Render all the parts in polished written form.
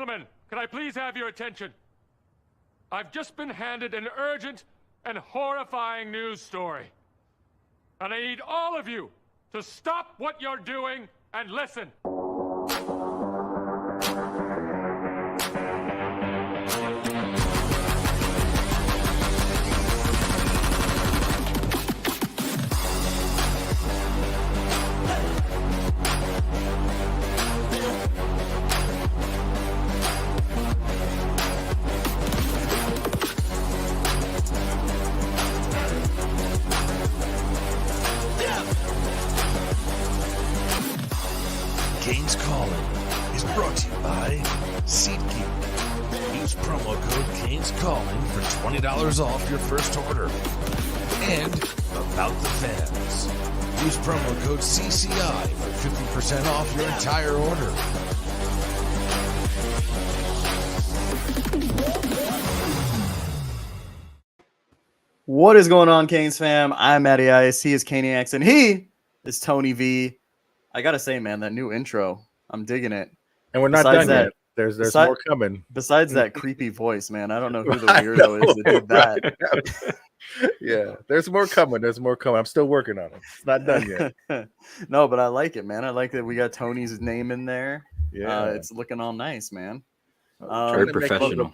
Gentlemen, can I please have your attention? I've just been handed an urgent and horrifying news story. And I need all of you to stop what you're doing and listen. Gaines Calling is brought to you by SeatGeek. Use promo code Gaines Calling for $20 off your first order. And About the Fans. Use promo code CCI for 50% off your entire order. What is going on, Canes fam? I'm Matty Ice. He is Caniacs, and he is Tony V. I gotta say, man, that new intro, I'm digging it. And we're not done yet. There's more coming. Besides that creepy voice, man, I don't know who the weirdo is that did that. Right? Yeah, there's more coming. There's more coming. I'm still working on it. It's not done yet. No, but I like it, man. I like that we got Tony's name in there. Yeah, it's looking all nice, man. Very professional.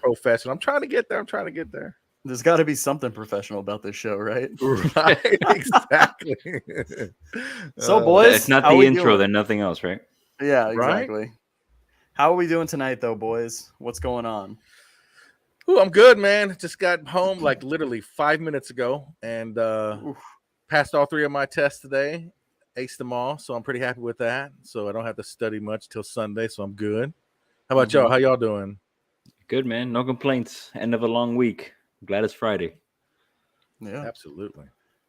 I'm trying to get there. There's got to be something professional about this show, right? Right, exactly. So, boys, if not the intro, then nothing else, right? Yeah, exactly. Right? How are we doing tonight, though, boys? What's going on? Ooh, I'm good, man. Just got home like literally 5 minutes ago and passed all 3 of my tests today. Aced them all, so I'm pretty happy with that. So I don't have to study much till Sunday, so I'm good. How about y'all? How y'all doing? Good, man. No complaints. End of a long week. I'm glad it's Friday. Yeah, absolutely.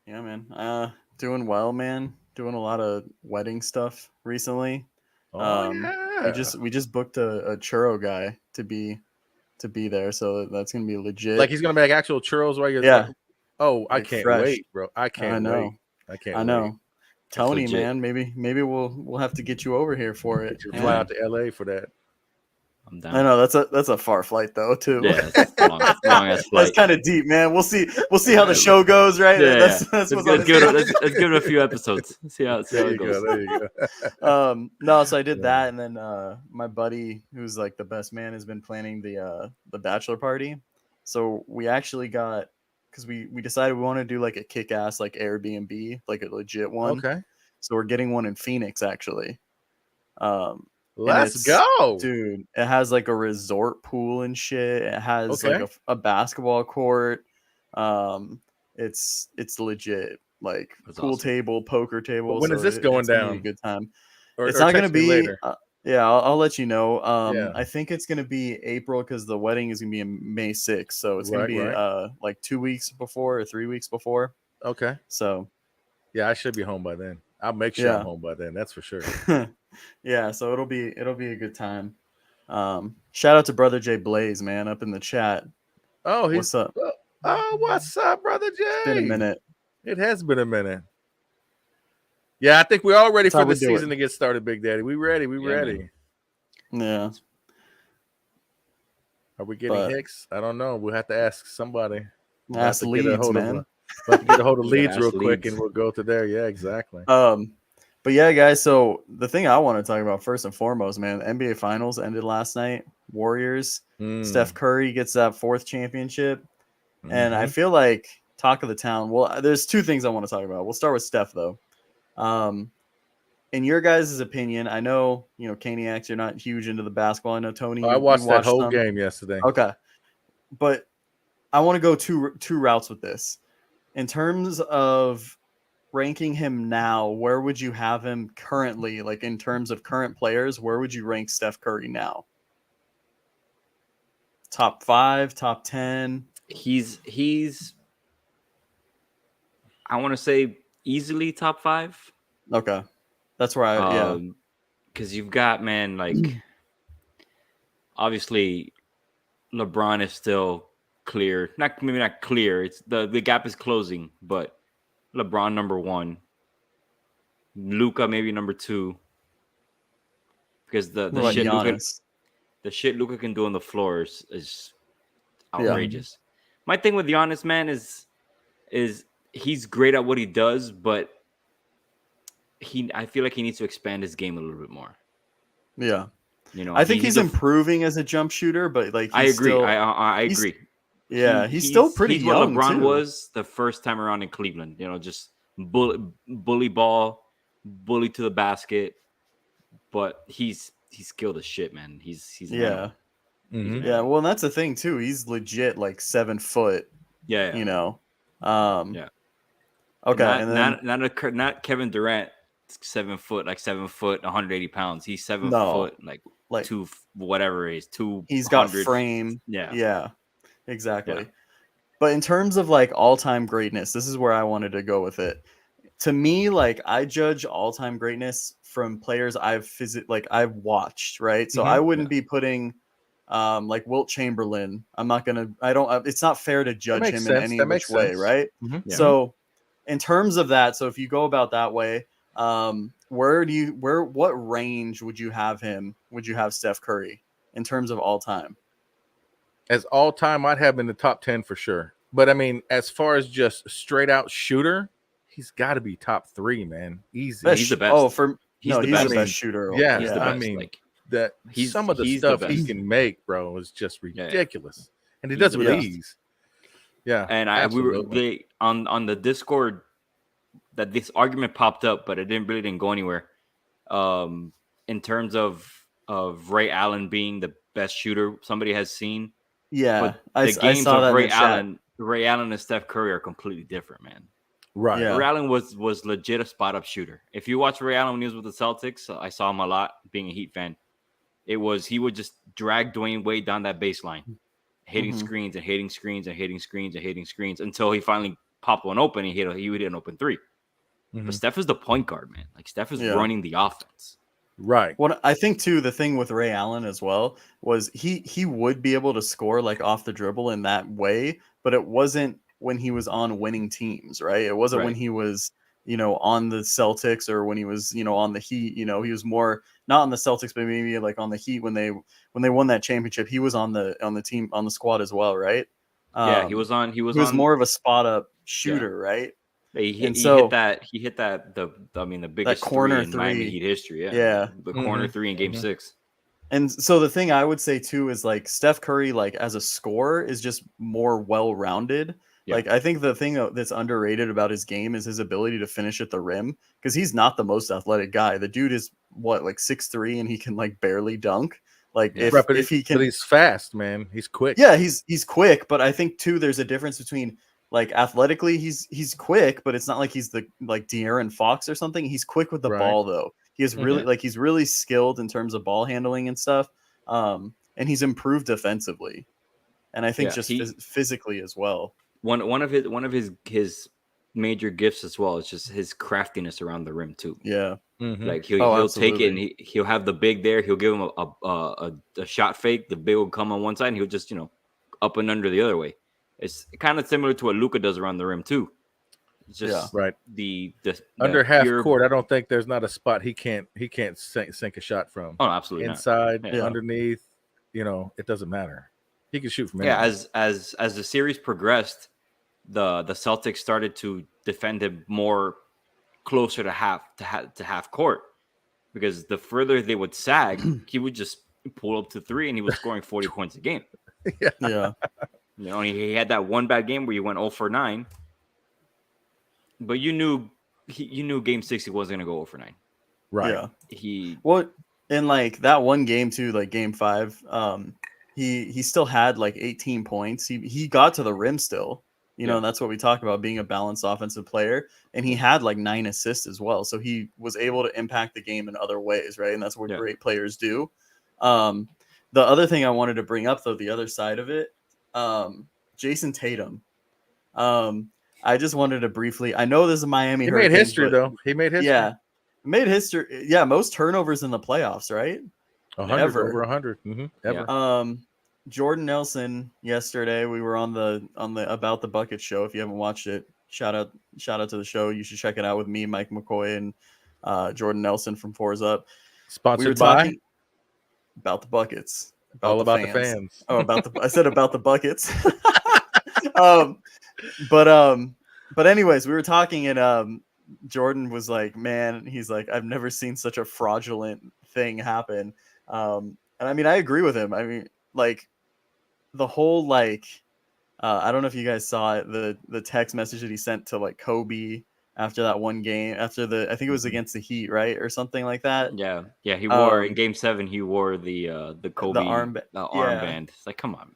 Yeah, man. Doing well, man. Doing a lot of wedding stuff recently. Yeah. We just booked a churro guy to be there, so that's gonna be legit. Like he's gonna make actual churros while you're like, I can't wait, bro. I know. Wait. Tony, man, maybe we'll have to get you over here for it. Fly out to LA for that. I'm down. I know that's a far flight though too. Yeah, that's long ass flight. That's kind of deep, man. We'll see how the show goes, right? Yeah, let's give it a few episodes. See how it goes. There you go. No, so I did that, and then my buddy, who's like the best man, has been planning the bachelor party. So we actually got, because we decided we want to do like a kick-ass like Airbnb, like a legit one. Okay. So we're getting one in Phoenix actually. Let's go, dude. It has like a resort pool and shit. It has like a basketball court. It's legit. Like That's pool awesome. table, poker table. But when is this going down? Be a good time. Or not going to be later. Yeah, I'll let you know. I think it's going to be April because the wedding is going to be in May 6th. So it's going to be like 2 weeks before or 3 weeks before. Okay. So yeah, I should be home by then. I'll make sure I'm home by then. That's for sure. Yeah, so it'll be a good time. Shout out to Brother Jay Blaze, man, up in the chat. Oh, what's up? Oh, what's up, Brother Jay? It's been a minute. It has been a minute. Yeah, I think we're all ready for the season to get started, Big Daddy. We ready. We ready. Yeah. Are we getting Hicks? I don't know. We'll have to ask somebody. Ask Leeds, man. We'll have to get a hold of Leeds real quick, and we'll go to there. Yeah, exactly. But yeah, guys, so the thing I want to talk about first and foremost, man, the NBA Finals ended last night. Warriors. Steph Curry gets that 4th championship. And I feel like talk of the town. Well, there's 2 things I want to talk about. We'll start with Steph, though. In your guys' opinion, I know, Caniacs, you're not huge into the basketball. I know, Tony, I watched that whole game yesterday. Okay. But I want to go two routes with this. In terms of ranking him now, where would you have him currently? Like in terms of current players, where would you rank Steph Curry now? Top 5, top 10? He's I want to say easily top 5. Okay. That's where because you've got, man, like obviously LeBron is still clear. Maybe not clear. It's the gap is closing, but LeBron number 1, Luka maybe number 2, because the shit Luka, the shit Luka can do on the floor is Yeah. outrageous. My thing with Giannis, man, is he's great at what he does, but I feel like he needs to expand his game a little bit more. Yeah. You know, I think he's he's improving as a jump shooter, but like I he's agree. still I he's- agree. yeah, he's still pretty he's young what LeBron too. was the first time around in Cleveland. You know, just bully ball, bully to the basket. But he's skilled as shit, man. He's an Yeah. animal. He's an Yeah, animal. well, and that's the thing too. He's legit like 7 foot, Yeah. you know. Yeah. Okay, and then not Kevin Durant, 7 foot, like 7 foot, 180 pounds. He's 7 No, foot, like like two, whatever it is, 200. he's got frame. Yeah. Yeah, exactly. Yeah. But in terms of like all-time greatness, this is where I wanted to go with it. To me, like I judge all-time greatness from players I've watched, right? So I wouldn't be putting like Wilt Chamberlain. It's not fair to judge makes him sense. in any That which makes way, sense. right? Mhm. Yeah. So in terms of that, so if you go about that way, what range would you have him? Would you have Steph Curry in terms of all time? As all time, I'd have him in the top 10 for sure. But I mean, as far as just straight out shooter, he's got to be top 3, man. Easy. He's the best. Oh, He's no, the he's best. the best shooter. Yeah, He's the best. I mean, like that he's- some of the he's the stuff he best. can make, bro, is just Yeah. ridiculous, and he He's does it the with best. ease. Yeah, and on the Discord that this argument popped up, but it didn't go anywhere. In terms of Ray Allen being the best shooter somebody has seen, Yeah, but I the games saw that of in the chat. Ray Allen and Steph Curry are completely different, man. right. Yeah. Ray Allen was legit a spot up shooter. If you watch Ray Allen when he was with the Celtics, I saw him a lot. Being a Heat fan, he would just drag Dwayne Wade down that baseline, hitting Mhm. screens and hitting screens and hitting screens and hitting screens until he finally popped one open. He would hit an open 3. But Mhm. Steph is the point guard, man. Like Steph is Yeah. running the offense. Right. What I think too, the thing with Ray Allen as well was he would be able to score like off the dribble in that way, but it wasn't when he was on winning teams, right? It wasn't when Right. he was, on the Celtics or when he was, on the Heat. He was more not on the Celtics, but maybe like on the Heat when they won that championship. He was on the team on the squad as well, right? Yeah, he was on. He was He was on. more of a spot up shooter, right? He hit, and he so- hit that. He hit that. The biggest corner three in Miami three. Heat history. Yeah. Yeah. The corner Mhm. 3 in Game Mhm. 6. And so the thing I would say too is like Steph Curry, like as a scorer, is just more well-rounded. Yeah. Like I think the thing that's underrated about his game is his ability to finish at the rim, because he's not the most athletic guy. The dude is like 6'3" and he can like barely dunk. Like Yeah. if he can, but he's fast, man. He's quick. yeah, he's quick, but I think too there's a difference between like athletically he's quick, but it's not like he's the like De'Aaron Fox or something. He's quick with the Right. ball though. He is really he's really skilled in terms of ball handling and stuff. And he's improved defensively, and I think Yeah, just physically as well. One of his major gifts as well is just his craftiness around the rim too. Yeah, Mhm. Like he'll take it and absolutely. he'll have the big there. He'll give him a shot fake. The big will come on one side and he'll just up and under the other way. It's kind of similar to what Luka does around the rim too. It's just Right. the Under half pure- court, I don't think there's not a spot he can't sink a shot from. Oh, absolutely not. Inside, Yeah. underneath, it doesn't matter. He can shoot from Yeah, anywhere. as the series progressed, the Celtics started to defend him more closer to half court, because the further they would sag, he would just pull up to 3 and he was scoring 40 points a game. Yeah, He had that one bad game where he went 0 for 9, but you knew Game 6 he wasn't gonna go 0 for 9. Right. yeah. He What in like that one game too, like Game 5, he still had like 18 points. He got to the rim still. Yeah. And that's what we talk about, being a balanced offensive player. And he had like 9 assists as well. So he was able to impact the game in other ways, right? And that's what Yeah. great players do. The other thing I wanted to bring up, though, the other side of it, Jason Tatum. I just wanted to briefly, I know this is Miami. He made Hurricanes, history, but- though. He made history. Yeah. Made history. Yeah, most turnovers in the playoffs, right? 100, ever. over 100. Ever. Yeah. Jordan Nelson yesterday, we were on the About the Bucket show. If you haven't watched it, shout out to the show. You should check it out with me, Mike McCoy, and Jordan Nelson from Fours Up. Sponsored We were by? talking about the buckets. All about the fans. Oh, I said about the buckets. um, but anyways, we were talking and Jordan was like, man, he's like, I've never seen such a fraudulent thing happen. And I mean, I agree with him. I mean, like the whole like I don't know if you guys saw it, the text message that he sent to like Kobe after that one game, after I think it was against the Heat, right, or something like that. Yeah, he wore in Game 7. He wore the Kobe armband. Armband. It's like, come on, man.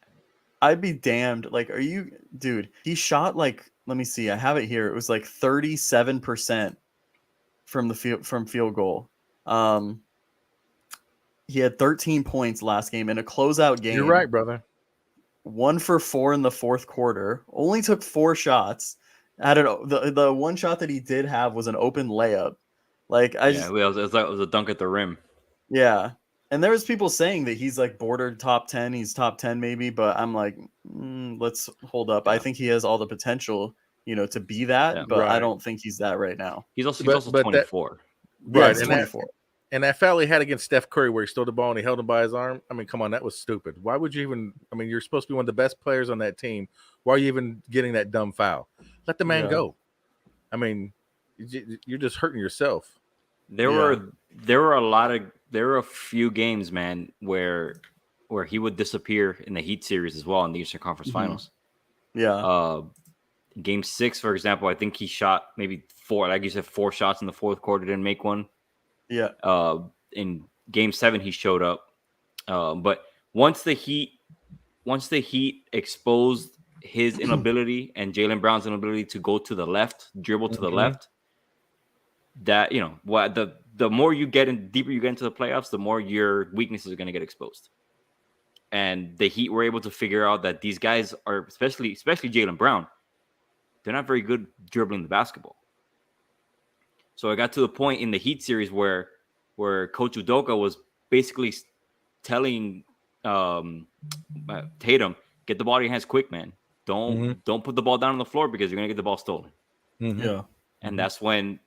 I'd be damned. Like, are you, dude? He shot like, let me see, I have it here. It was like 37% from field goal. He had 13 points last game in a closeout game. You're right, brother. 1 for 4 in the fourth quarter. Only took 4 shots. The one shot that he did have was an open layup. Like it was a dunk at the rim. Yeah. And there was people saying that he's like bordered top 10. He's top 10 maybe, but I'm like, let's hold up. Yeah. I think he has all the potential, to be that, but right. I don't think he's that right now. He's also 24. Right, he's 24. And that foul he had against Steph Curry where he stole the ball and he held him by his arm. I mean, come on, that was stupid. Why would you even – I mean, you're supposed to be one of the best players on that team. Why are you even getting that dumb foul? Let the man go. I mean, you're just hurting yourself. There were a few games, man, where he would disappear in the Heat series as well in the Eastern Conference Finals. Yeah. Game 6, for example, I think he shot maybe 4, like you said, 4 shots in the fourth quarter, didn't make one. Yeah. In Game 7, he showed up. But once the Heat exposed his inability and Jaylen Brown's inability to go to the left, dribble to the left, that the more you get in, deeper you get into the playoffs, the more your weaknesses are going to get exposed. And the Heat were able to figure out that these guys are, especially Jaylen Brown, they're not very good dribbling the basketball. So I got to the point in the Heat series where Coach Udoka was basically telling Tatum, get the ball in your hands quick, man. Don't put the ball down on the floor because you're going to get the ball stolen. Yeah. And that's when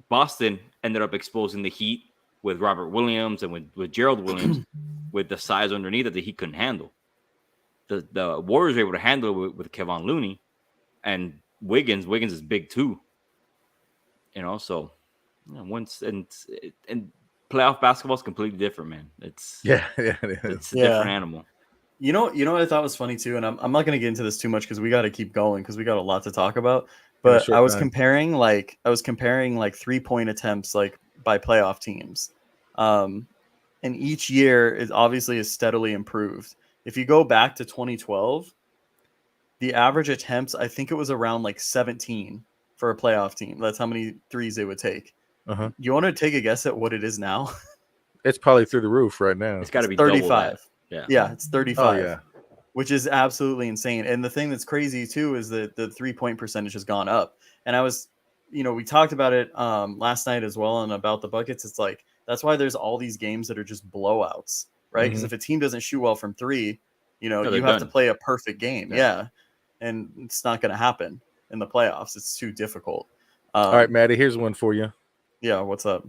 Boston ended up exposing the Heat with Robert Williams and with Gerald Williams with the size underneath that the Heat couldn't handle. The Warriors were able to handle it with Kevon Looney and Wiggins. Wiggins is big too. So once and playoff basketball is completely different, man. It's a different animal. You know what I thought was funny too, and I'm not going to get into this too much because we got to keep going because we got a lot to talk about. But I was comparing 3-point attempts like by playoff teams, and each year is obviously steadily improved. If you go back to 2012, the average attempts, I think it was around like 17 for a playoff team. That's how many threes they would take. You want to take a guess at what it is now? It's probably through the roof right now. It's got to be 35. Yeah, it's 35. Oh, yeah. Which is absolutely insane. And the thing that's crazy too is that the 3-point percentage has gone up. And I was, we talked about it last night as well, and about the buckets. It's like that's why there's all these games that are just blowouts, right? Because if a team doesn't shoot well from 3, you have to play a perfect game. Yeah. And it's not going to happen in the playoffs. It's too difficult. All right, Maddie, here's one for you. Yeah, what's up?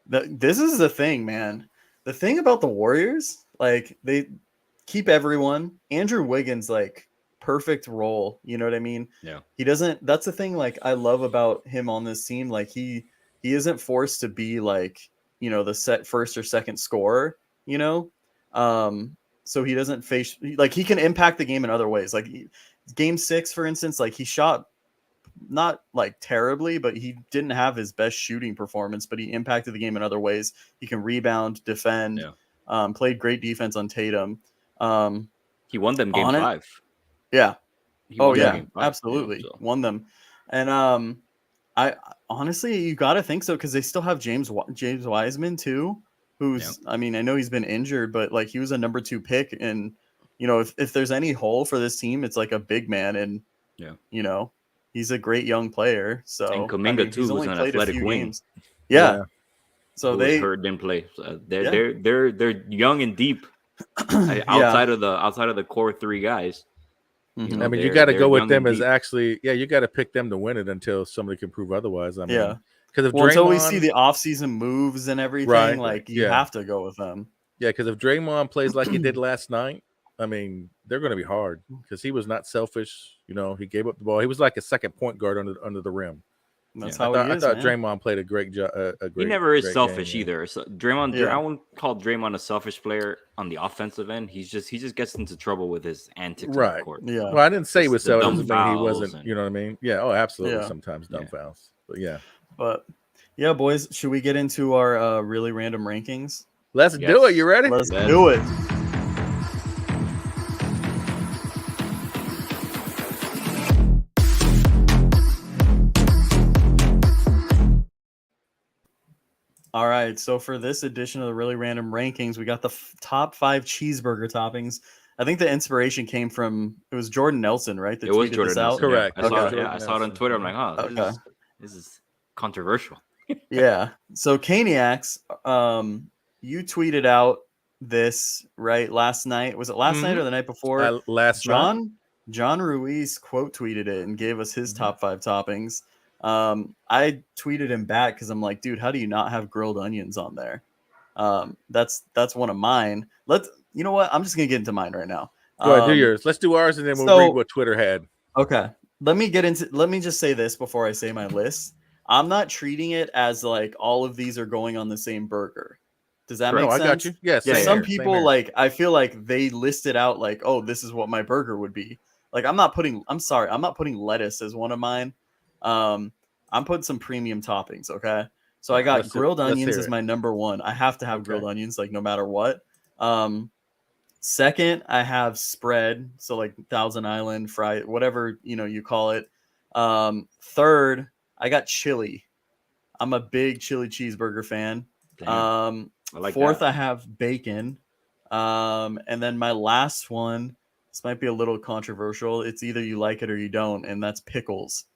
This is the thing, man. The thing about the Warriors, like they keep everyone. Andrew Wiggins, like perfect role. You know what I mean? Yeah. He doesn't. That's the thing. Like I love about him on this team. Like he isn't forced to be like the first or second scorer. So he doesn't face like he can impact the game in other ways. Like Game 6, for instance, like he shot not like terribly, but he didn't have his best shooting performance, but he impacted the game in other ways. He can rebound, defend, played great defense on Tatum. He won them game 5. Yeah. Absolutely. Won them. And I honestly, you got to think so because they still have James Wiseman too, who's I mean, I know he's been injured, but like he was a number 2 pick, and if there's any hole for this team, it's like a big man, and he's a great young player. So and Kuminga too, who's an athletic wing. Yeah. So they didn't play. So they're young and deep outside of the core 3 guys. Mm-hmm. I mean, you got to go with them as actually, you got to pick them to win it until somebody can prove otherwise. I mean, because until we see the offseason moves and everything, you have to go with them. Yeah, because if Draymond plays like he did last night, I mean, they're going to be hard because he was not selfish. You know, he gave up the ball. He was like a second point guard under the rim. That's Yeah. how he I is, thought man. Draymond played a great job. He never is great selfish game, yeah. either. So Draymond, Yeah. I wouldn't call Draymond a selfish player on the offensive end. He just gets into trouble with his antics on Right. the court. Yeah. Well, I didn't say he was The selfish. dumb Doesn't mean he fouls wasn't. and- You know what I mean? Yeah. Oh, absolutely. Yeah. Sometimes dumb fouls. But yeah. But yeah, boys, should we get into our really random rankings? Let's Yes. do it. You ready? Let's Yes. do it. All right, so for this edition of the really random rankings, we got the top 5 cheeseburger toppings. I think the inspiration came from it was Jordan Nelson, right? That It was tweeted Jordan this out? Nelson. Correct. Yeah. I saw Okay. it. Jordan Yeah, I saw it on Nelson. Twitter. I'm like, oh, Okay. this is controversial. Yeah. So Caniacs, you tweeted out this right last night. Was it last night or the night before? Last night. John Ruiz quote tweeted it and gave us his Mhm. top 5 toppings. I tweeted him back because I'm like, dude, how do you not have grilled onions on there? That's one of mine. You know what? I'm just gonna get into mine right now. Go ahead, do yours. Let's do ours, and then we'll so- read what Twitter had. Okay. Let me just say this before I say my list. I'm not treating it as like all of these are going on the same burger. Does that No, make I sense? got you. Yes. Yeah, Some people like I feel like they listed out like, oh, this is what my burger would be. Like I'm not putting lettuce as one of mine. I'm putting some premium toppings, okay? So I got grilled onions hear as it. my number 1. I have to have Okay. grilled onions like no matter what. Second, I have spread, so like Thousand Island fry, whatever you call it. Third, I got chili. I'm a big chili cheeseburger fan. Damn. I like Fourth, that. I have bacon. And then my last one, this might be a little controversial. It's either you like it or you don't, and that's pickles.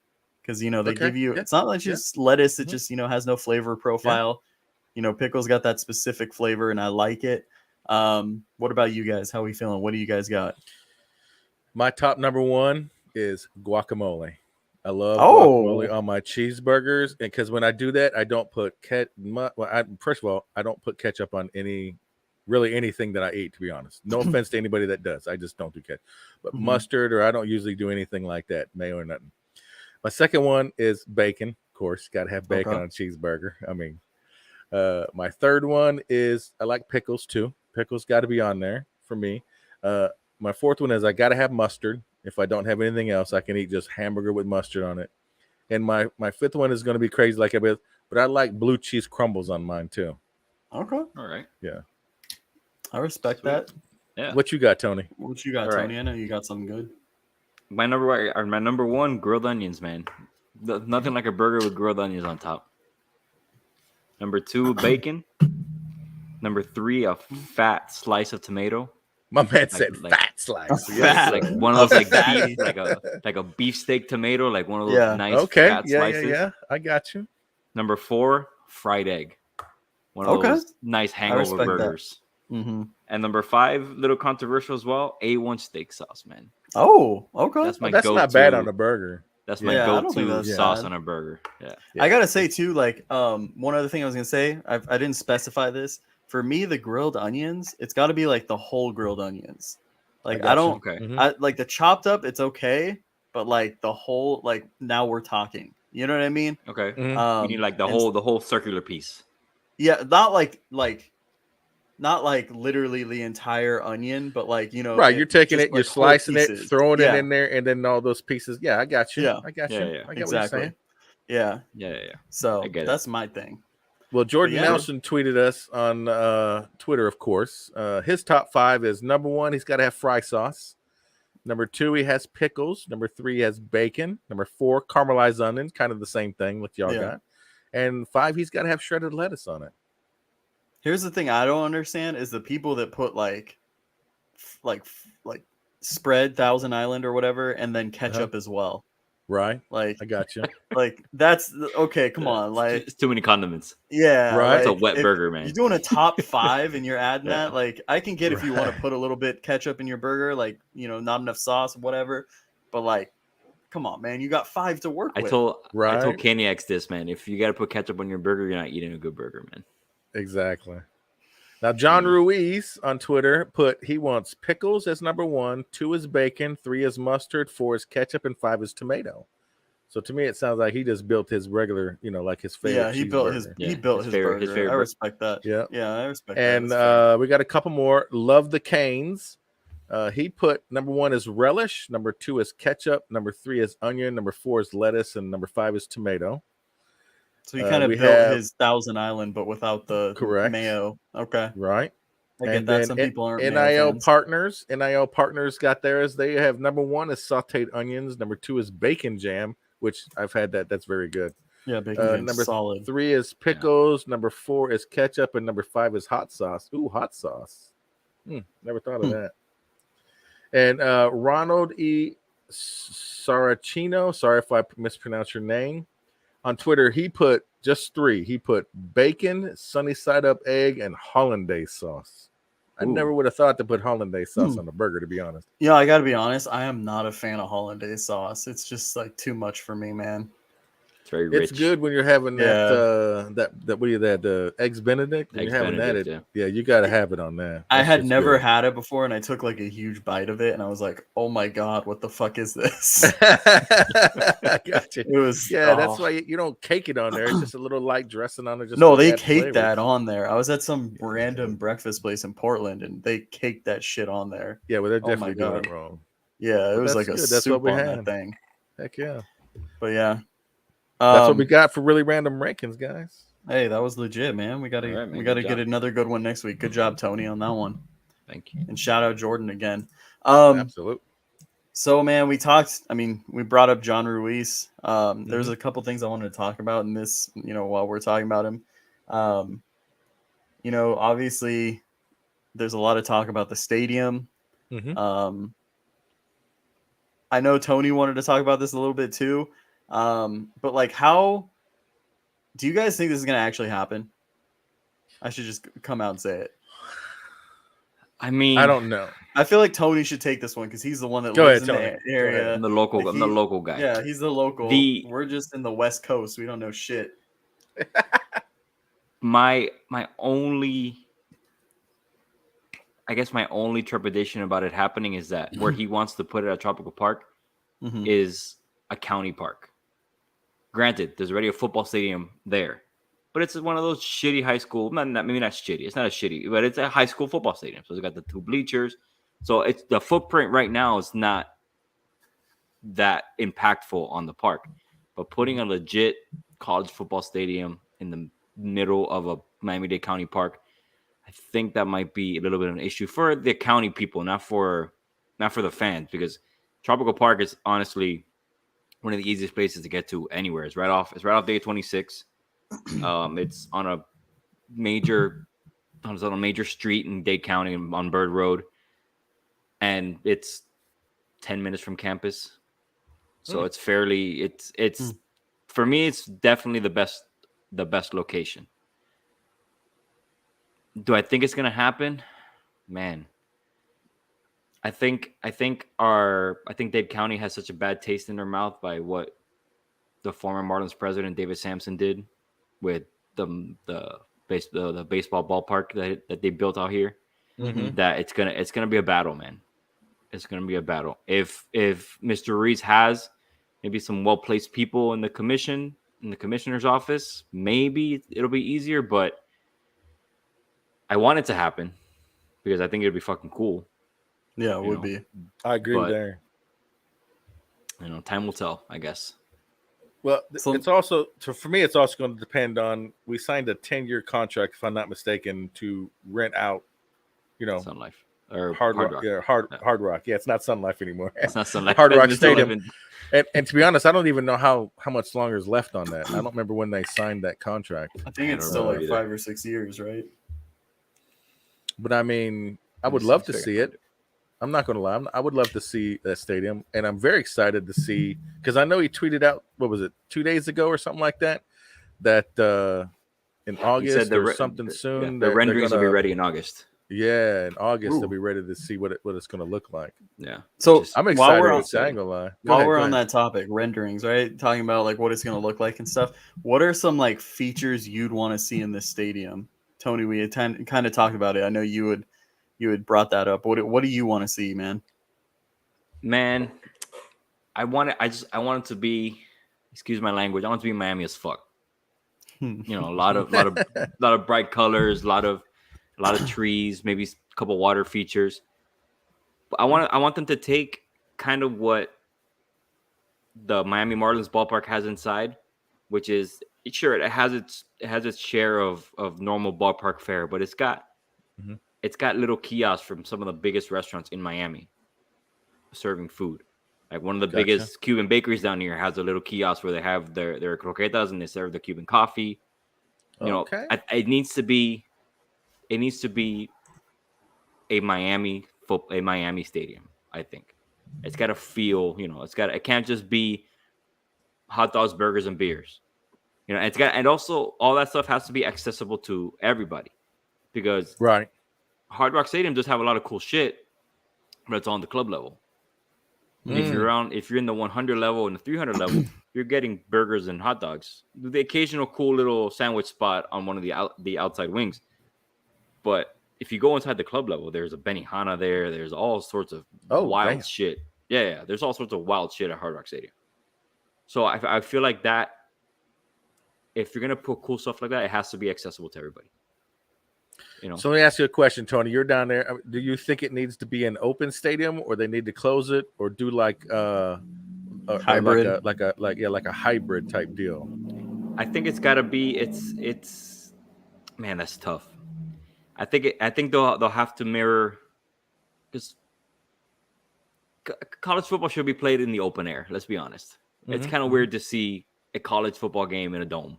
Because they Okay, give you yeah, it's not like just lettuce, it Mhm. just has no flavor profile. Pickles got that specific flavor and I like it. What about you guys? How are we feeling? What do you guys got? My top number 1 is guacamole. I love Oh. guacamole on my cheeseburgers, and because when I do that, I don't put first of all, I don't put ketchup on anything that I eat. To be honest, no offense to anybody that does, I just don't do ketchup. But Mhm. mustard, or I don't usually do anything like that, mayo or nothing. My second one is bacon. Of course, got to have bacon Okay. on a cheeseburger. I mean, my third one is I like pickles too. Pickles got to be on there for me. My fourth one is I got to have mustard. If I don't have anything else, I can eat just hamburger with mustard on it. And my fifth one is going to be crazy like a bit, but I like blue cheese crumbles on mine too. Okay. All right. Yeah. I respect Sweet. that. Yeah. What you got, Tony? What you got, All right. Tony? I know you got something good. My number one, grilled onions, man. Nothing like a burger with grilled onions on top. Number 2, bacon. Number 3, a fat slice of tomato. My man said like- fat slice. Fat. Like one of those like Fatty. beef, like a beefsteak tomato, like one of those Yeah. nice Okay. fat Yeah, slices. yeah. I got you. Number 4, fried egg. One of Okay. those nice hangover respect that. burgers. Mm-hmm. And number 5, little controversial as well, A1 steak sauce, man. Oh, okay. That's my That's go-to. not bad on a burger. That's my Yeah, I don't think go-to that's sauce bad. on a burger. Yeah. Yeah. I gotta say too, like, one other thing I was gonna say, I didn't specify this. For me, the grilled onions, it's got to be like the whole grilled onions. Like got I you. don't, Okay. Mhm. I like the chopped up, it's okay, but like the whole, like now we're talking. You know what I mean? Okay. Mhm. You need like the and- whole circular piece. Yeah, not like literally the entire onion, but like Right, you're taking just it, you're like whole slicing pieces. it, throwing Yeah, it in there, and then all those pieces. Yeah, I got you. Yeah. I got Yeah, you. yeah. I get what exactly. you're saying. Yeah, Yeah. so I get it. that's my thing. Well, Jordan yeah. Nelson tweeted us on Twitter, of course. His top 5 is number 1, he's got to have fry sauce. Number 2, he has pickles. Number 3, he has bacon. Number 4, caramelized onions, kind of the same thing like y'all Yeah. got. And 5, he's got to have shredded lettuce on it. Here's the thing I don't understand is the people that put like spread Thousand Island or whatever, and then ketchup as well. Right? Like, I got you. like that's okay. Come on, like, It's too many condiments. yeah, Right. It's a like, wet if burger, man. You're doing a top 5 and you're adding Yeah. that. Like, I can get if you want Right. to put a little bit ketchup in your burger, like not enough sauce, whatever. But like, come on, man, you got 5 to work I with. told Right. Kenny X this, man. If you got to put ketchup on your burger, you're not eating a good burger, man. Exactly. Now, John Ruiz on Twitter put he wants pickles as number 1, 2 is bacon, 3 is mustard, 4 is ketchup, and 5 is tomato. So to me, it sounds like he just built his regular, like his favorite. Yeah, he built his burger. His favorite. I respect that. Yeah, I respect and, that. And we got a couple more. Love the Canes. He put number 1 is relish, number 2 is ketchup, number 3 is onion, number 4 is lettuce, and number 5 is tomato. So he kind of built his Thousand Island, but without the mayo. Okay, right. I get that. Some people aren't NIL partners. NIL partners got theirs. They have number 1 is sautéed onions, number 2 is bacon jam, which I've had that. That's very good. Yeah, bacon jam number solid. 3 is pickles, number 4 is ketchup, and number 5 is hot sauce. Ooh, hot sauce. Never thought of that. And Ronald E. Saracino, sorry if I mispronounced your name, on Twitter, he put just 3. He put bacon, sunny side up egg, and hollandaise sauce. I never would have thought to put hollandaise sauce on a burger, to be honest. Yeah, I got to be honest. I am not a fan of hollandaise sauce. It's just like too much for me, man. It's very rich. It's good when you're having that what do you the eggs Benedict? When you're having that, you got to have it on that. I had never had it before, and I took like a huge bite of it, and I was like, "Oh my god, what the fuck is this?" I got you. It was that's why you don't cake it on there. It's just a little light dressing on it. Just no, they cake that on there. I was at some random breakfast place in Portland, and they caked that shit on there. Yeah, well, they're definitely doing it wrong. Yeah, it was like a soup on that thing. Heck yeah. But yeah. That's what we got for really random rankings, guys. Hey, that was legit, man. We gotta get another good one next week. Good job, Tony, on that one. Thank you. And shout out Jordan again. Absolutely. So, man, we brought up John Ruiz. There's a couple things I wanted to talk about in this, while we're talking about him. Obviously, there's a lot of talk about the stadium. I know Tony wanted to talk about this a little bit too. But like, how do you guys think this is going to actually happen? I should just come out and say it. I mean, I don't know. I feel like Tony should take this one because he's the one that lives in the area. I'm the local guy. Yeah, he's the local. We're just in the West Coast. We don't know shit. my only trepidation about it happening is that where he wants to put it at Tropical Park is a county park. Granted, there's already a football stadium there, but it's one of those shitty high school. Maybe not shitty. It's not a shitty, but it's a high school football stadium. So it's got the 2 bleachers. So it's the footprint right now is not that impactful on the park. But putting a legit college football stadium in the middle of a Miami-Dade County park, I think that might be a little bit of an issue for the county people, not for the fans, because Tropical Park is honestly one of the easiest places to get to anywhere. It's right off day 26. It's on a major street in Dade County on Bird Road, and it's 10 minutes from campus. So it's fairly for me, it's definitely the best location. Do I think it's gonna happen? Man, I think Dade County has such a bad taste in their mouth by what the former Marlins president David Sampson did with the baseball ballpark that they built out here. That it's gonna be a battle, man. It's gonna be a battle. If Mr. Ruiz has maybe some well-placed people in the commissioner's office, maybe it'll be easier. But I want it to happen because I think it'd be fucking cool. Yeah, it would be. I agree there. Time will tell, I guess. Well, it's also for me. It's also going to depend on. We signed a 10-year contract, if I'm not mistaken, to rent out. Sun Life or Hard Rock. Yeah, Hard Rock. Yeah, it's not Sun Life anymore. It's not Sun Life. Hard Rock Stadium. And to be honest, I don't even know how much longer is left on that. I don't remember when they signed that contract. I think it's still like 5 or 6 years, right? But I mean, I would love to see it. I'm not going to lie. I would love to see that stadium. And I'm very excited to see, because I know he tweeted out, what was it, 2 days ago or something like that, in August or something soon. The renderings will be ready in August. Yeah, in August they'll be ready to see what it's going to look like. Yeah. So I'm excited. I ain't gonna lie. While we're on that topic, renderings, right? Talking about like what it's going to look like and stuff. What are some like features you'd want to see in this stadium? Tony, we kind of talked about it. I know you had brought that up. What do you want to see, man? Man, I want it to be, excuse my language, I want it to be Miami as fuck. You know, a lot of bright colors, a lot of trees, maybe a couple water features. But I want them to take kind of what the Miami Marlins ballpark has inside, which is sure it has its share of normal ballpark fare, but it's got little kiosks from some of the biggest restaurants in Miami serving food. Like one of the biggest Cuban bakeries down here has a little kiosk where they have their croquetas and they serve the Cuban coffee. You know, it needs to be a Miami stadium. I think it's got to feel, you know, it can't just be hot dogs, burgers, and beers. You know, and also all that stuff has to be accessible to everybody, because Hard Rock Stadium does have a lot of cool shit, but it's on the club level. If you're in the 100 level and the 300 level, you're getting burgers and hot dogs, the occasional cool little sandwich spot on one of the outside wings. But if you go inside the club level, there's a Benihana there. There's all sorts of wild shit. Yeah. There's all sorts of wild shit at Hard Rock Stadium. So I feel like that, if you're gonna put cool stuff like that, it has to be accessible to everybody. You know. So let me ask you a question, Tony. You're down there. Do you think it needs to be an open stadium, or they need to close it, or do like hybrid, like a hybrid type deal? I think it's got to be. It's man, that's tough. I think they'll have to mirror, because college football should be played in the open air. Let's be honest. It's kind of weird to see a college football game in a dome.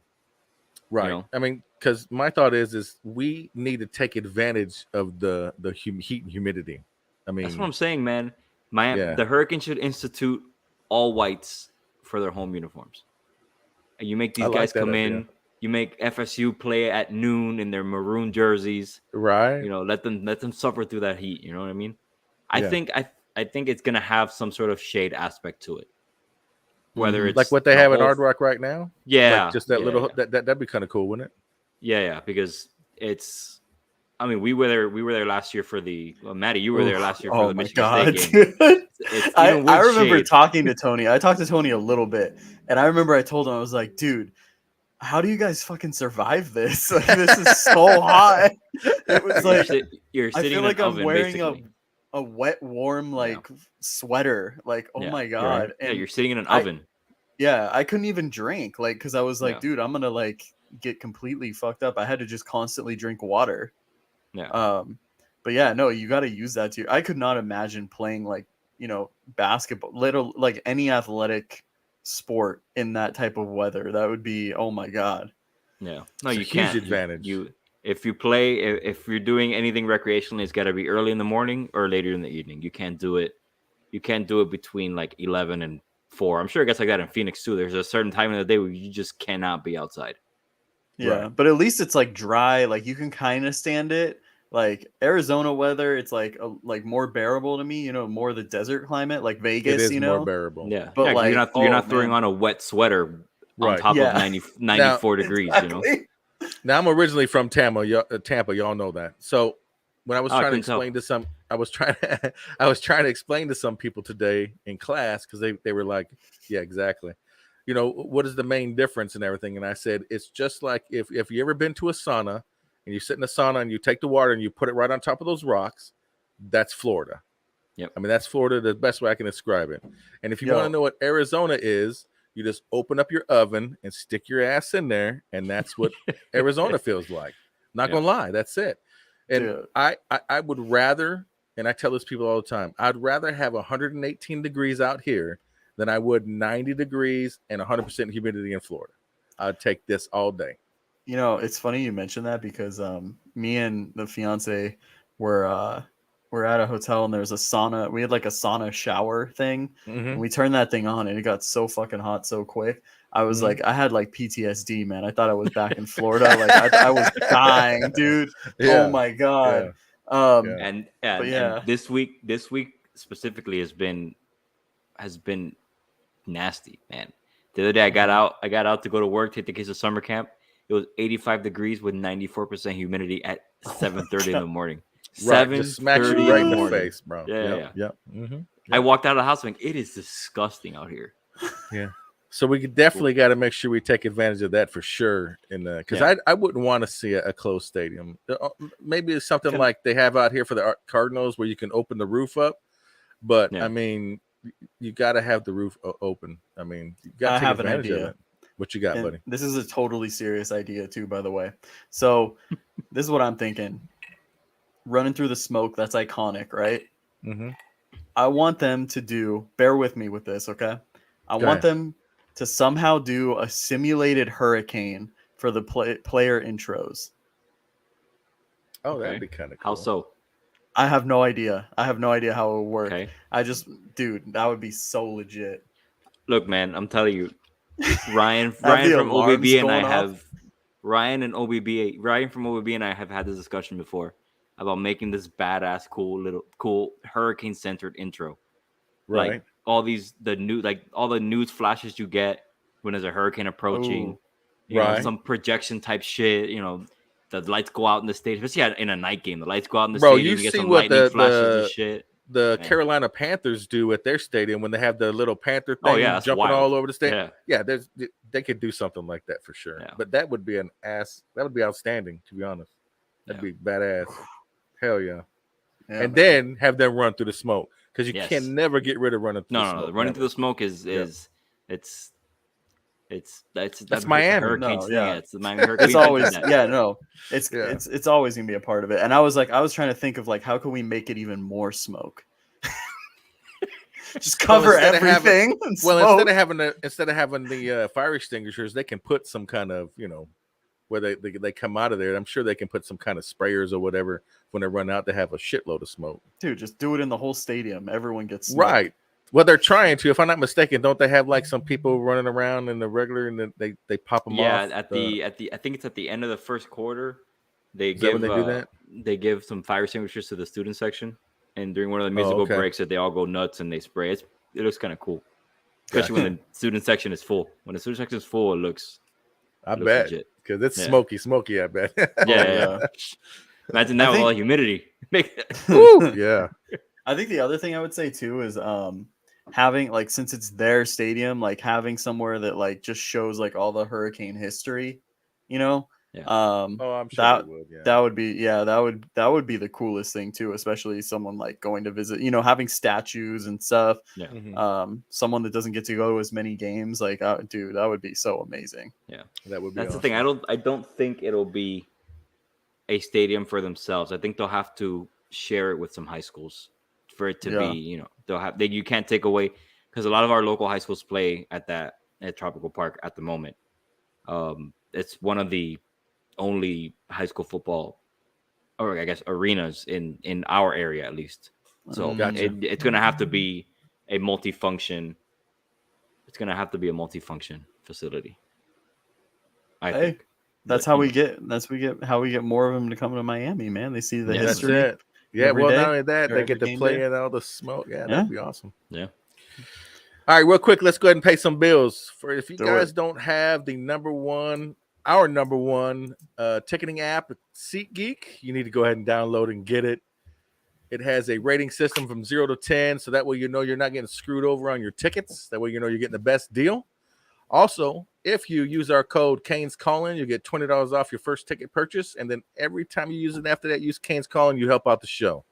Right. You know? I mean, because my thought is we need to take advantage of the heat and humidity. I mean, that's what I'm saying, man. The Hurricanes should institute all whites for their home uniforms. And you make these guys come in. You make FSU play at noon in their maroon jerseys. Right. You know, let them suffer through that heat. You know what I mean? I think it's gonna have some sort of shade aspect to it. Whether it's like what they have at Hard Rock right now. Yeah. Like just that little that'd be kind of cool, wouldn't it? Yeah, because it's. I mean, we were there last year for the Maddie. You were there last year for the Michigan State game. I remember talking to Tony. I talked to Tony a little bit, and I remember I told him, I was like, dude, how do you guys fucking survive this? Like, this is so hot. It was like you're sitting I feel in like an I'm oven, wearing basically. a wet, warm sweater. Like, oh my god! And you're sitting in an oven. Yeah, I couldn't even drink, like, because I was like, dude, I'm gonna like get completely fucked up. I had to just constantly drink water. Yeah. But yeah, no, you got to use that too. I could not imagine playing like, you know, basketball, like any athletic sport in that type of weather. That would be, oh my god. Yeah. No, it's you can't. Huge advantage. If you're doing anything recreationally, it's got to be early in the morning or later in the evening. You can't do it. You can't do it between like 11 and 4. I'm sure it gets like that in Phoenix too. There's a certain time of the day where you just cannot be outside. Yeah, but at least it's like dry. Like you can kind of stand it. Like Arizona weather, it's like more bearable to me. You know, more the desert climate, like Vegas. It is you know, more bearable. Yeah, but like you're not throwing on a wet sweater on top of 94 degrees. Exactly. You know. Now I'm originally from Tampa. Y'all know that. So when I was trying to explain to some, I was trying to explain to some people today in class, because they were like, yeah, exactly. You know, what is the main difference and everything? And I said, it's just like if you ever been to a sauna and you sit in a sauna and you take the water and you put it right on top of those rocks, that's Florida. Yep. I mean, that's Florida, the best way I can describe it. And if you want to know what Arizona is, you just open up your oven and stick your ass in there, and that's what Arizona feels like. Not gonna lie, that's it. And I would rather, and I tell this people all the time, I'd rather have 118 degrees out here than I would 90 degrees and 100% humidity in Florida. I'd take this all day. You know, it's funny you mentioned that, because me and the fiance were at a hotel and there was a sauna. We had like a sauna shower thing, and we turned that thing on and it got so fucking hot so quick. I was like, I had like PTSD, man. I thought I was back in Florida. Like I was dying, dude. Yeah. Oh my god. And this week specifically has been nasty, man. The other day I got out to go to work, take the kids to summer camp, it was 85 degrees with 94% humidity at 7:30 in the morning. Right, just smacks you 7:30 right in in the the morning. face, bro. Yeah. Yep. Mm-hmm. I walked out of the house like it is disgusting out here. Yeah. So we definitely got to make sure we take advantage of that for sure. Because I wouldn't want to see a closed stadium. Maybe it's something like they have out here for the Cardinals where you can open the roof up. But I mean, you got to have the roof open. I mean, you got to take advantage of it. What you got, buddy? This is a totally serious idea too, by the way. So this is what I'm thinking. Running through the smoke, that's iconic, right? Mm-hmm. I want them to do, bear with me with this, okay? I want them to somehow do a simulated hurricane for the player intros. Oh, that'd be kind of cool. How so? I have no idea. I have no idea how it would work. Okay. Dude, that would be so legit. Look, man, I'm telling you, Ryan from OBB and I have Ryan from OBB and I have had this discussion before about making this badass, cool hurricane centered intro. Right. Like all the news flashes you get when there's a hurricane approaching. You know, some projection type shit. You know, the lights go out in the stadium, especially in a night game. The lights go out in the stadium. You get some lightning flashes and shit. The Carolina Panthers do at their stadium when they have the little panther thing jumping all over the stadium. Yeah, they could do something like that for sure. Yeah. But that would be that would be outstanding, to be honest. That'd be badass. Hell yeah. And then have them run through the smoke because you can never get rid of running through the smoke. No, running through the smoke is that's Miami. It's the Miami Hurricane. It's always it's always gonna be a part of it. And I was trying to think of like how can we make it even more smoke? Just cover everything. Instead of having the fire extinguishers, they can put some kind of where they come out of there. I'm sure they can put some kind of sprayers or whatever when they run out to have a shitload of smoke. Dude, just do it in the whole stadium. Everyone gets smoke. Right. Well, they're trying to. If I'm not mistaken, don't they have like some people running around in the regular and then they pop them off? Yeah, I think it's at the end of the first quarter. They give some fire extinguishers to the student section, and during one of the musical breaks, that they all go nuts and they spray. It looks kind of cool, especially when the student section is full. When the student section is full, it looks. I bet because it's smoky. I bet. Yeah. Imagine that with all the humidity. Yeah. I think the other thing I would say too is having like since it's their stadium, like having somewhere that like just shows like all the hurricane history, Yeah. I'm sure that would that would be the coolest thing too, especially someone like going to visit, having statues and stuff. Yeah. Mm-hmm. Someone that doesn't get to go to as many games, like dude, that would be so amazing. Yeah. That would be That's awesome. The thing. I don't think it'll be a stadium for themselves. I think they'll have to share it with some high schools for it to be, you can't take away because a lot of our local high schools play at Tropical Park at the moment. It's one of the only high school football, or I guess arenas in our area at least. So it's going to have to be a multifunction. It's going to have to be a multifunction facility. I think that's how we get more of them to come to Miami, man. They see the history. That's it. Yeah, well, not only that, they get to play in all the smoke. Yeah, that'd be awesome. Yeah. All right, real quick, let's go ahead and pay some bills. For if you guys don't have our number one ticketing app, SeatGeek, you need to go ahead and download and get it. It has a rating system from 0 to 10, so that way you're not getting screwed over on your tickets. That way you're getting the best deal. Also, if you use our code Canes Calling, you get $20 off your first ticket purchase, and then every time you use it after that, use Canes Calling, you help out the show.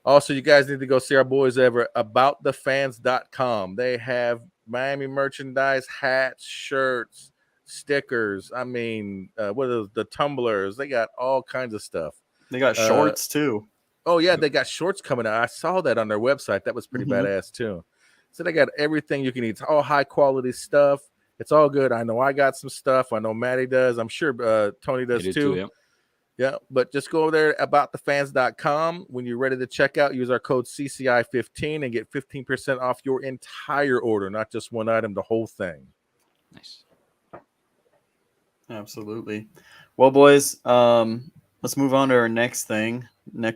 Also, you guys need to go see our boys over aboutthefans.com. They have Miami merchandise, hats, shirts, stickers. I mean, what are the tumblers? They got all kinds of stuff. They got shorts too. Oh yeah, they got shorts coming out. I saw that on their website. That was pretty badass too. So they got everything you can need. It's all high quality stuff. It's all good. I know I got some stuff. I know Maddie does. I'm sure Tony does too. Yeah, but just go over there aboutthefans.com. When you're ready to check out, use our code CCI15 and get 15% off your entire order, not just one item, the whole thing. Nice. Absolutely. Well, boys, let's move on to our next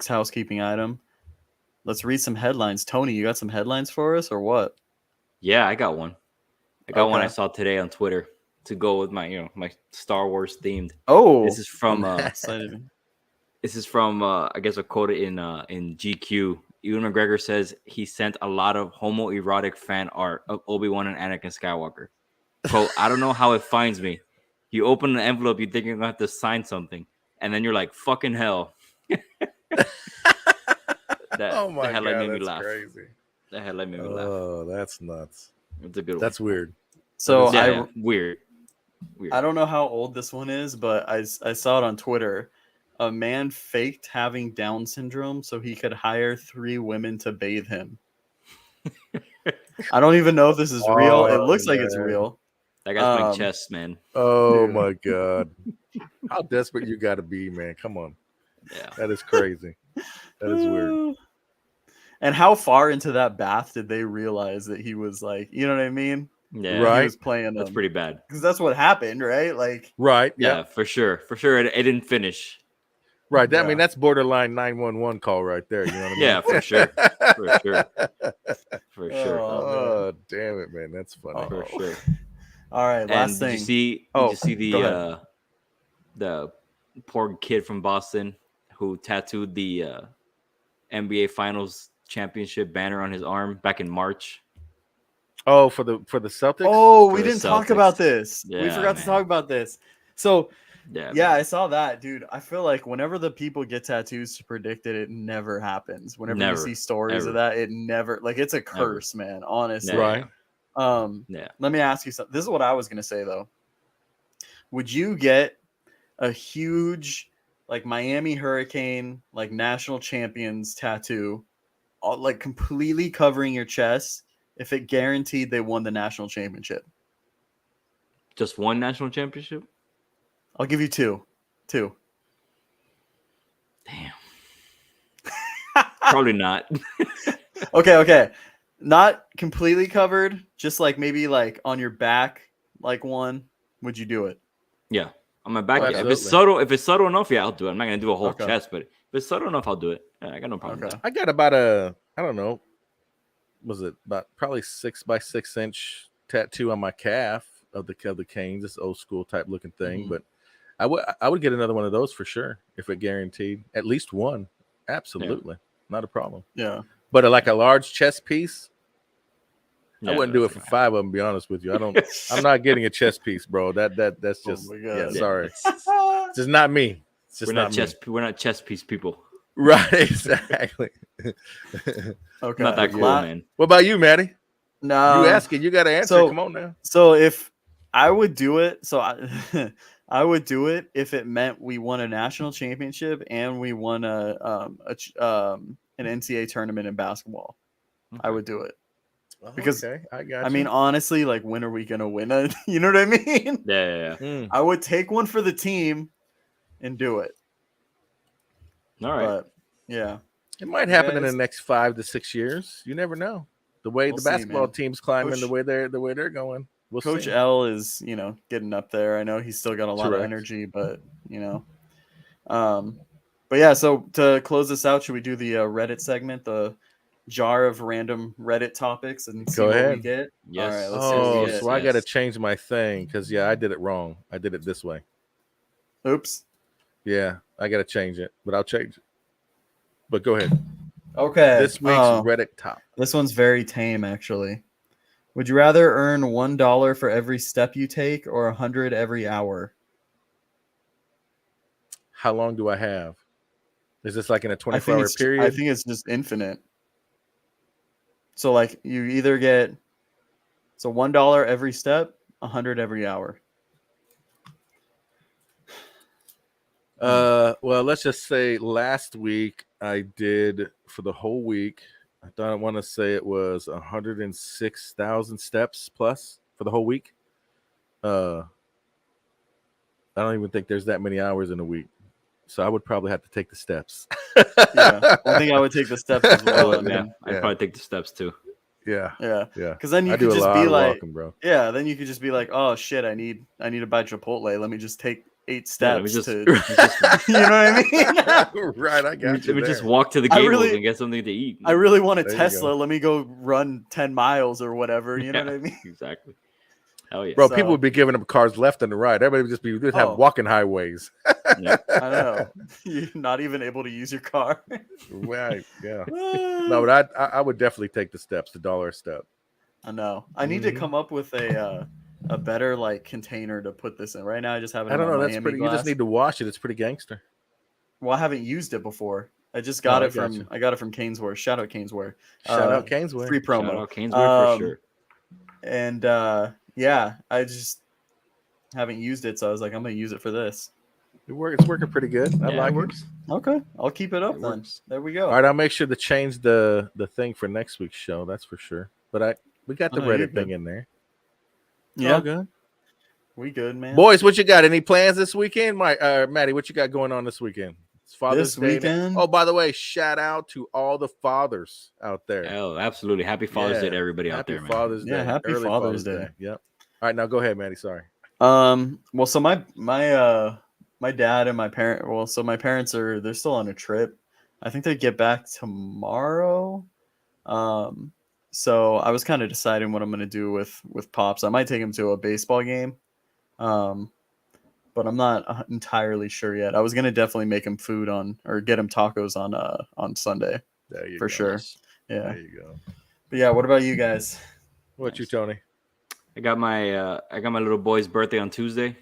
housekeeping item. Let's read some headlines. Tony, you got some headlines for us or what? Yeah, I got one. I got one I saw today on Twitter. to go with my my Star Wars themed. Oh, This is from excited. This is from I guess a quote in GQ. Ewan McGregor says he sent a lot of homoerotic fan art of Obi-Wan and Anakin Skywalker. Quote, I don't know how it finds me. You open an envelope, you think you're gonna have to sign something, and then you're like, fucking hell. Oh my the headline god, made me that's laugh. crazy. The headline made me laugh. Oh, that's nuts. It's a good one. That's weird. So yeah, weird. I don't know how old this one is, but I saw it on Twitter. A man faked having Down syndrome so he could hire 3 women to bathe him. I don't even know if this is real. It looks like it's real. That guy's playing chess, man. Oh Dude. my god. How desperate you gotta be, man. Come on. Yeah. That is crazy. That is weird. And how far into that bath did they realize that he was like, you know what I mean? Yeah. Right. He was playing That's them. pretty bad. Because that's what happened, right? Like, Right. Yeah, for sure. For sure. It didn't finish. Right. I Yeah. mean, that's borderline 911 call right there. You know what I mean? Yeah, for sure. For sure. For sure. Oh, damn it, man. That's funny. For sure. all right, And last did thing. you see Oh, did you see go ahead. the poor kid from Boston who tattooed the NBA Finals championship banner on his arm back in March? Oh, for the Celtics? Oh, For we the didn't talk Celtics. about this. We Yeah, forgot to man. talk about this. So, Yeah. yeah, man. I saw that, dude. I feel like whenever the people get tattoos to predict it, it never happens. Whenever Never, you see stories ever. of that, it never, like, it's a curse, man, honestly. Yeah, Right. Yeah. Let me ask you something. This is what I was going to say, though. Would you get a huge, like, Miami Hurricane, like, national champions tattoo, like, completely covering your chest if it guaranteed they won the national championship? Just one national championship? I'll give you 2. 2. Damn. Probably not. Okay. Not completely covered, just like maybe like on your back, like one. Would you do it? Yeah. On my back. Oh, Yeah. absolutely. If it's subtle enough, yeah, I'll do it. I'm not gonna do a whole Okay. chest, but if it's subtle enough, I'll do it. Yeah, I got no problem with Okay. that. I got about I don't know, was it about probably 6 by 6 inch tattoo on my calf of the Canes, this old school type looking thing. Mhm. But I would get another one of those for sure if it guaranteed at least one. Absolutely, not a problem. Yeah. But like a large chess piece, I Yeah, wouldn't do it that's for not 5 of them. To be honest with you, I'm not getting a chess piece, bro. That's Oh just my yeah. God. Sorry, it's- it's just not me. It's just we're not me. chess. We're not chess piece people. Right, exactly. Okay. Not that cool, La- man. What about you, Maddie? No. You asking? You got to answer. so- Come on now. So if I would do it, I would do it if it meant we won a national championship and we won an NCAA tournament in basketball. I would do it. Because, okay, I got I mean, honestly, like, when are we gonna win it? You know what I mean? Yeah. I would take one for the team and do it. All right. But yeah, it might happen in guys- the next 5 to 6 years. You never know. The way We'll the see, basketball man. team's climbing, Coach- the way they're going. We'll Coach see. L is, getting up there. I know he's still got a lot of Correct. energy, but but yeah. So to close this out, should we do the Reddit segment, the jar of random Reddit topics, and see Go what we aget. get? Yes. All right, let's see what Oh, we get. so I got to yes. change my thing because I did it wrong. I did it this way. Oops. Yeah, I got to change it, but I'll change it. But go ahead. Okay. This week's Reddit top. This one's very tame, actually. Would you rather earn $1 for every step you take or 100 every hour? How long do I have? Is this like in a I 24-hour think period? I think it's just infinite. So like you either get $1 every step, 100 every hour. Well, let's just say last week I did for the whole week. I want to say it was 106,000 steps plus for the whole week. I don't even think there's that many hours in a week, so I would probably have to take the steps. Yeah, I think I would take the steps as well. I mean, Yeah. I'd probably take the steps too. Yeah, yeah, yeah. because then you I could do a just lot be of like, walking, bro. yeah, then you could just be like, oh shit, I need to buy Chipotle. Let me just take 8 Yeah, let me steps just- to, you know what I mean? Right, I got you. Let me just there. walk to the I Gables really- and get something to eat. I really want a There you Tesla. go. Let me go run 10 miles or whatever. You know Yeah. what I mean? Exactly. Hell yeah. Bro, So- people would be giving them cars left and right. Everybody would just have Oh. walking highways. Yep. I know. You're not even able to use your car. Right. Yeah. No, but I would definitely take the steps, the dollar a step. I know. I need to Mhm. come up with a better like container to put this in. Right now, I just have it. I in don't my know. That's Miami pretty. You glass. just need to wash it. It's pretty gangster. Well, I haven't used it before. I just No, got I it got from. you. I got it from Canesware. Shout out Canesware. Shout out Canesware. Free promo. Shout out Canesware for sure. And yeah, I just haven't used it, so I was like, I'm gonna use it for this. It's working pretty good. I Yeah, like it it. works. Okay, I'll keep it up It then. works. There we go. All right, I'll make sure to change the thing for next week's show. That's for sure. But we got the Oh, you're Reddit thing good. in there. Yeah, All good. we good, man. Boys, what you got? Any plans this weekend? Maddie, what you got going on this weekend? It's Father's This Day. weekend? Oh, by the way, shout out to all the fathers out there. Oh, absolutely. Happy Father's Day to everybody out Happy there, man. Father's Day. Yeah, happy Early Father's Day. Yep. All right, now go ahead, Maddie. Sorry. Well, so my dad and my my parents they're still on a trip. I think they get back tomorrow. So I was kind of deciding what I'm gonna do with Pops. I might take him to a baseball game. But I'm not entirely sure yet. I was gonna definitely make him food or get him tacos on Sunday There you for go. sure. Nice. Yeah. There you go. But yeah, what about you guys? What you, Tony? I got my little boy's birthday on Tuesday,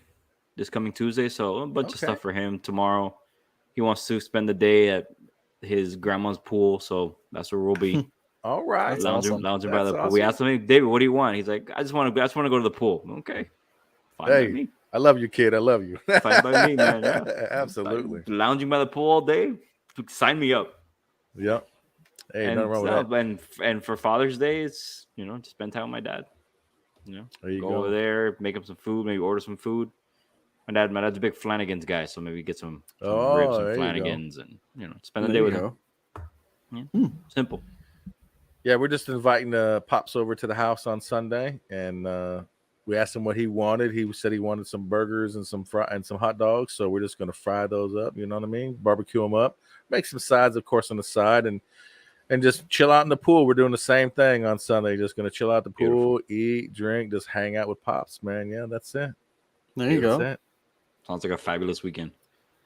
this coming Tuesday. So a bunch of Okay. stuff for him tomorrow. He wants to spend the day at his grandma's pool, so that's where we'll be. All right. That's lounging, awesome. lounging by That's the pool. We awesome. asked him, David, what do you want? He's like, I just want to go to the pool. Okay, fine by Hey, me. I love you, kid. I love you. Fine by me, man. Yeah. Absolutely. Lounging by the pool all day. Sign me up. Yep. Hey, And, nothing wrong with that. and for Father's Day, it's to spend time with my dad. There you Go go. over there, make him some food, maybe order some food. My dad's a big Flanagan's guy, so maybe get some Oh, ribs there and you go. Flanagan's, and spend the There day you with go. him. Simple. Yeah, we're just inviting Pops over to the house on Sunday, and we asked him what he wanted. He said he wanted some burgers and some hot dogs. So we're just gonna fry those up. You know what I mean? Barbecue them up. Make some sides, of course, on the side, and just chill out in the pool. We're doing the same thing on Sunday. Just gonna chill out the pool, eat, drink, just hang out with Pops, man. Yeah, that's it. There you That's go. it. Sounds like a fabulous weekend.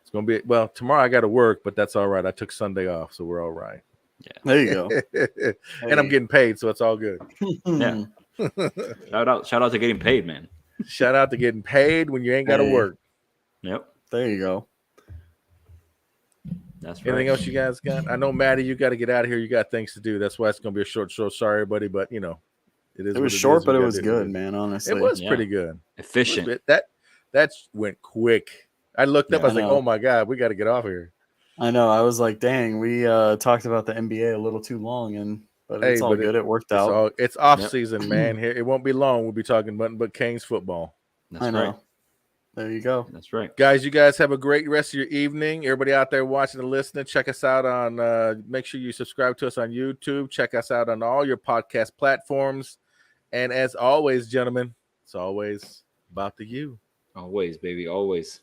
It's gonna be tomorrow. I got to work, but that's all right. I took Sunday off, so we're all right. There you go. And I'm getting paid, so it's all good. Yeah. Shout out to getting paid, man. Shout out to getting paid when you ain't got to Hey. work. Yep, There you go. that's right. Anything else you guys got? I know, Maddie, you got to get out of here. You got things to do. That's why it's gonna be a short show. Sorry, buddy, but it is. It was what short, is. but We it gotta was do good, it. man. Honestly, It was Yeah. pretty good. Efficient. That went quick. I looked up. Yeah, I was I like, know. "Oh my god, we got to get off here." I know. I was like, dang, we talked about the NBA a little too long, but it's Hey, all but good. It worked out. It's off Yep. season, man. Here it won't be long. We'll be talking nothing but Canes football. That's I know. right. There you go. That's right. Guys, you guys have a great rest of your evening. Everybody out there watching and listening, check us out on make sure you subscribe to us on YouTube. Check us out on all your podcast platforms. And as always, gentlemen, it's always about the you. Always, baby. Always.